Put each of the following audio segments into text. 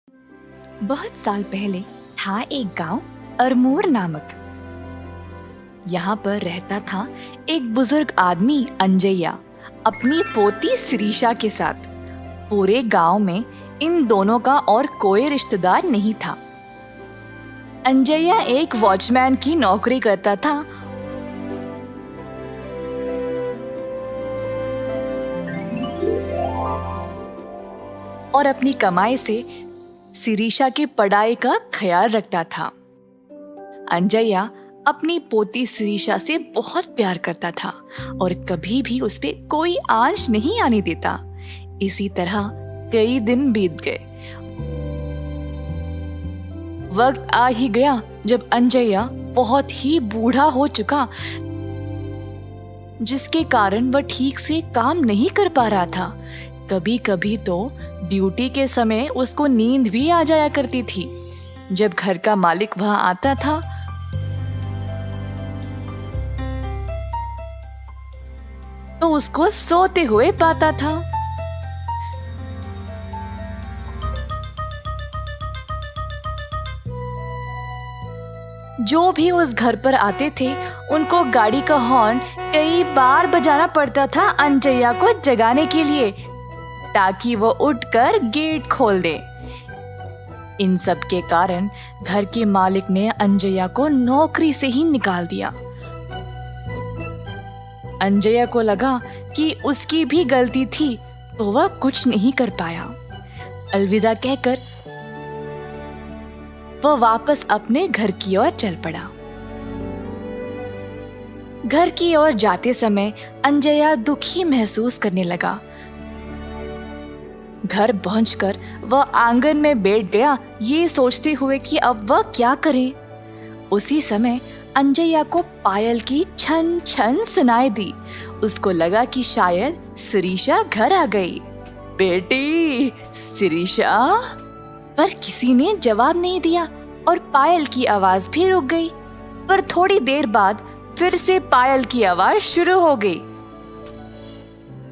बहुत साल पहले था एक गांव अरमोड़ नामक। यहाँ पर रहता था एक बुजुर्ग आदमी अंजैया अपनी पोती शिरीषा के साथ। पूरे गांव में इन दोनों का और कोई रिश्तेदार नहीं था। अंजैया एक वॉचमैन की नौकरी करता था और अपनी कमाई से शिरीषा की पढ़ाई का ख्याल रखता था। अंजैया अपनी पोती शिरीषा से बहुत प्यार करता था और कभी भी उस पे कोई आंच नहीं आने देता। इसी तरह कई दिन बीत गए। वक्त आ ही गया जब अंजैया बहुत ही बूढ़ा हो चुका, जिसके कारण वह ठीक से काम नहीं कर पा रहा था। कभी कभी तो ड्यूटी के समय उसको नींद भी आ जाया करती थी। जब घर का मालिक वहां आता था तो उसको सोते हुए पाता था। जो भी उस घर पर आते थे उनको गाड़ी का हॉर्न कई बार बजाना पड़ता था अंजैया को जगाने के लिए, ताकि वो उठकर गेट खोल दे। इन सब के कारण घर के मालिक ने अंजैया को नौकरी से ही निकाल दिया। अंजैया को लगा कि उसकी भी गलती थी, तो वह कुछ नहीं कर पाया। अलविदा कहकर वह वापस अपने घर की ओर चल पड़ा। घर की ओर जाते समय अंजैया दुखी महसूस करने लगा। घर पहुंचकर वह आंगन में बैठ गया, ये सोचते हुए कि अब वह क्या करे। उसी समय अंजैया को पायल की छन छन सुनाई दी। उसको लगा कि शायद शिरीषा घर आ गई। बेटी शिरीषा, पर किसी ने जवाब नहीं दिया और पायल की आवाज भी रुक गई। पर थोड़ी देर बाद फिर से पायल की आवाज शुरू हो गई।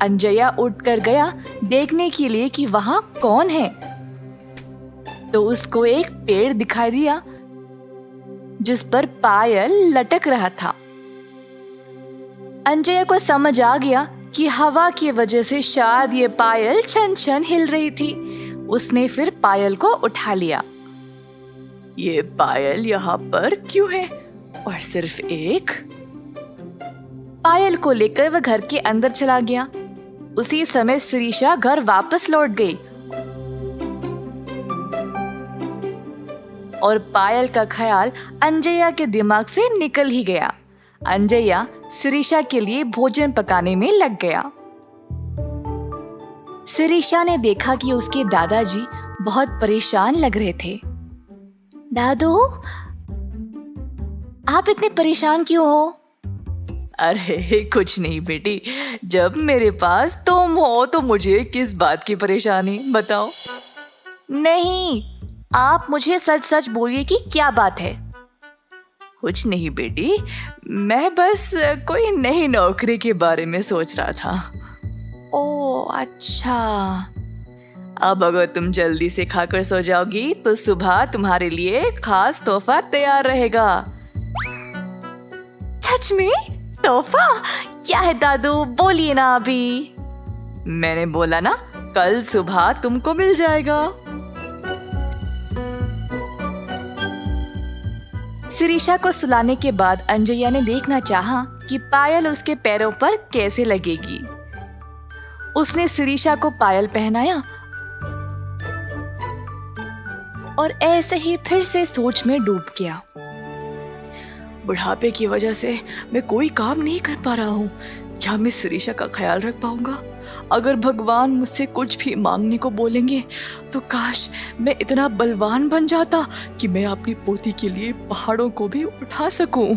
अंजैया उठकर गया देखने के लिए कि वहां कौन है। तो उसको एक पेड़ दिखाई दिया जिस पर पायल लटक रहा था। अंजैया को समझ आ गया कि हवा की वजह से शायद ये पायल छन छन हिल रही थी। उसने फिर पायल को उठा लिया। ये पायल यहाँ पर क्यों है और सिर्फ एक? पायल को लेकर वह घर के अंदर चला गया। उसी समय शिरीषा घर वापस लौट गई और पायल का ख्याल अंजैया के दिमाग से निकल ही गया। अंजैया शिरीषा के लिए भोजन पकाने में लग गया। शिरीषा ने देखा कि उसके दादाजी बहुत परेशान लग रहे थे। दादू, आप इतने परेशान क्यों हो? अरे कुछ नहीं बेटी, जब मेरे पास तुम हो तो मुझे किस बात की परेशानी, बताओ। नहीं, आप मुझे सच सच बोलिए कि क्या बात है। कुछ नहीं बेटी, मैं बस कोई नई नौकरी के बारे में सोच रहा था। ओह अच्छा। अब अगर तुम जल्दी से खाकर सो जाओगी तो सुबह तुम्हारे लिए खास तोहफा तैयार रहेगा। सच में? तोहफा क्या है दादू, बोलिए ना अभी। मैंने बोला ना, कल सुबह तुमको मिल जाएगा। शिरीषा को सुलाने के बाद अंजैया ने देखना चाहा कि पायल उसके पैरों पर कैसे लगेगी। उसने शिरीषा को पायल पहनाया और ऐसे ही फिर से सोच में डूब गया। बुढ़ापे की वजह से मैं कोई काम नहीं कर पा रहा हूँ। क्या मैं शिरीषा का ख्याल रख पाऊंगा? अगर भगवान मुझसे कुछ भी मांगने को बोलेंगे तो काश मैं इतना बलवान बन जाता कि मैं अपनी पोती के लिए पहाड़ों को भी उठा सकूं।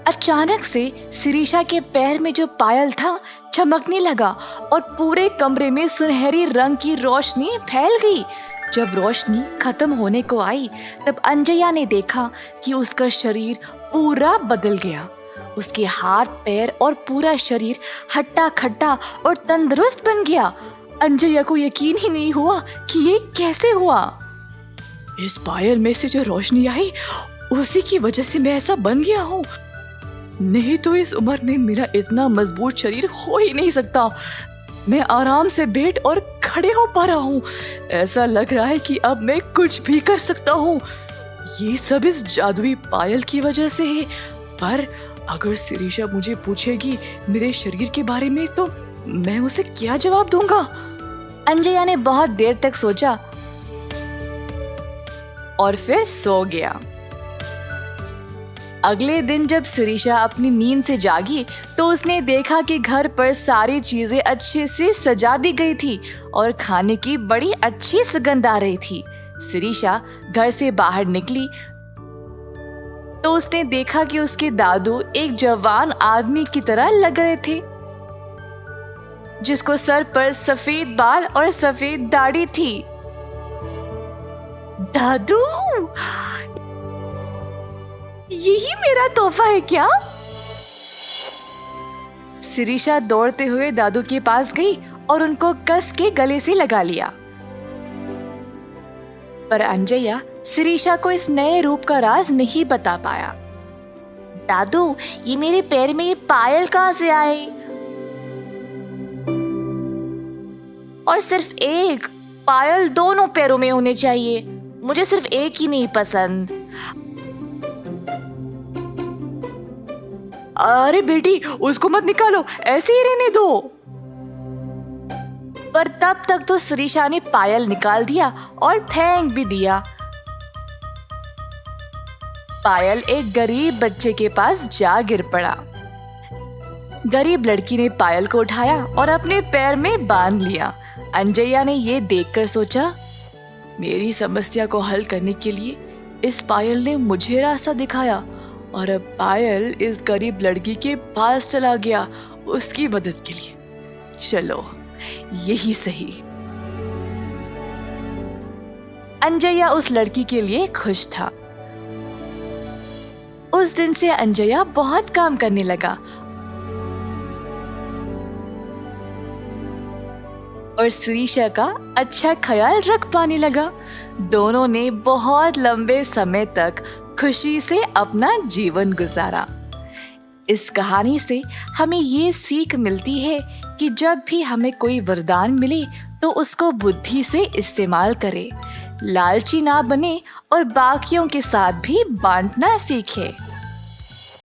अचानक से शिरीषा के पैर में जो पायल था चमकने लगा और पूरे कमरे में सुनहरी रंग की रोशनी फैल गई। जब रोशनी खत्म होने को आई तब अंजैया ने देखा कि उसका शरीर पूरा बदल गया। उसके हाथ पैर और पूरा शरीर हट्टा खट्टा और तंदुरुस्त बन गया। अंजया को यकीन ही नहीं हुआ कि ये कैसे हुआ। इस पायल में से जो रोशनी आई उसी की वजह से मैं ऐसा बन गया हूँ, नहीं तो इस उम्र में मेरा इतना मजबूत शरीर हो ही नहीं सकता। मैं आराम से बैठ और खड़े हो पा रहा हूँ। ऐसा लग रहा है कि अब मैं कुछ भी कर सकता हूँ। ये सब इस जादुई पायल की वजह से है। पर अगर शिरीषा मुझे पूछेगी मेरे शरीर के बारे में तो मैं उसे क्या जवाब दूंगा? अंजया ने बहुत देर तक सोचा और फिर सो गया। अगले दिन जब शिरीषा अपनी नींद से जागी तो उसने देखा कि घर पर सारी चीजें अच्छे से सजा दी गई थी और खाने की बड़ी अच्छी सुगंध आ रही थी। शिरीषा घर से बाहर निकली तो उसने देखा कि उसके दादू एक जवान आदमी की तरह लग रहे थे, जिसको सर पर सफेद बाल और सफेद दाढ़ी थी। दादू, यही मेरा तोहफा है क्या? शिरीषा दौड़ते हुए दादू के पास गई और उनको कस के गले से लगा लिया। पर अंजया शिरीषा को इस नए रूप का राज नहीं बता पाया। दादू, ये मेरे पैर में ये पायल कहाँ से आई? और सिर्फ एक पायल दोनों पैरों में होने चाहिए, मुझे सिर्फ एक ही नहीं पसंद। अरे बेटी, उसको मत निकालो, ऐसे ही रहने दो। पर तब तक तो शिरीषा ने पायल निकाल दिया और फेंक भी दिया। पायल एक गरीब बच्चे के पास जा गिर पड़ा। गरीब लड़की ने पायल को उठाया और अपने पैर में बांध लिया। अंजया ने ये देखकर सोचा, मेरी समस्या को हल करने के लिए इस पायल ने मुझे रास्ता दिखाया और अब पायल इस गरीब लड़की के पास चला गया उसकी मदद के लिए। चलो, यही सही। अंजया उस लड़की के लिए खुश था। उस दिन से अंजया बहुत काम करने लगा और शिरीषा का अच्छा ख्याल रख पाने लगा। दोनों ने बहुत लंबे समय तक खुशी से अपना जीवन गुजारा। इस कहानी से हमें ये सीख मिलती है कि जब भी हमें कोई वरदान मिले तो उसको बुद्धि से इस्तेमाल करें, लालची ना बने और बाकियों के साथ भी बांटना सीखें।